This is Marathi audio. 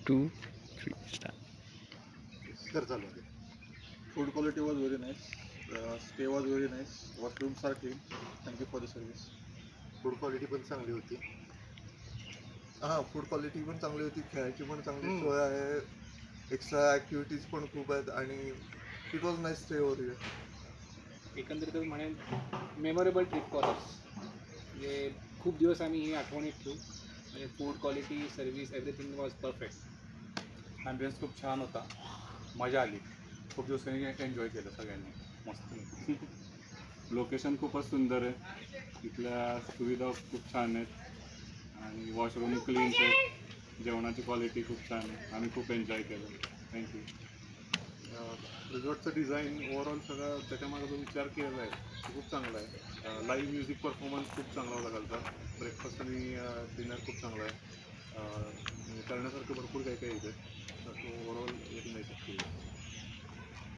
2, 3, start. Sir, चालू आहे. Food quality was very nice. Stay was very nice. Washrooms are clean. Thank you for the service. Food quality पण चांगली होती. हां, फूड क्वालिटी पण चांगली होती, खेळायची पण चांगली सोय आहे, एक्स्ट्रा ॲक्टिव्हिटीज पण खूप आहेत आणि it was nice stay over here. एकंदरीतच म्हणेन मेमोरेबल ट्रिप फॉर अस. म्हणजे खूप दिवस आम्ही ही आठवणीत ठेवू. म्हणजे food quality, service, everything was perfect. Ambience खूप छान होता, मजा आली. खूप दिवसांनी एन्जॉय केलं सगळ्यांनी, मस्त. लोकेशन खूपच सुंदर आहे, इथल्या सुविधा खूप छान आहेत आणि वॉशरूम क्लीन आहेत, जेवणाची क्वालिटी खूप छान आहे. आम्ही खूप एन्जॉय केलं. थँक्यू. रिसॉर्टचं डिझाईन ओव्हरऑल सगळं त्याच्यामागे जो विचार केलेला आहे तो खूप चांगला आहे. लाईव्ह म्युझिक परफॉर्मन्स खूप चांगला होता कालचा. ब्रेकफास्ट आणि डिनर खूप चांगला आहे. म्हणजे करण्यासारखं भरपूर काही काही इथे. सो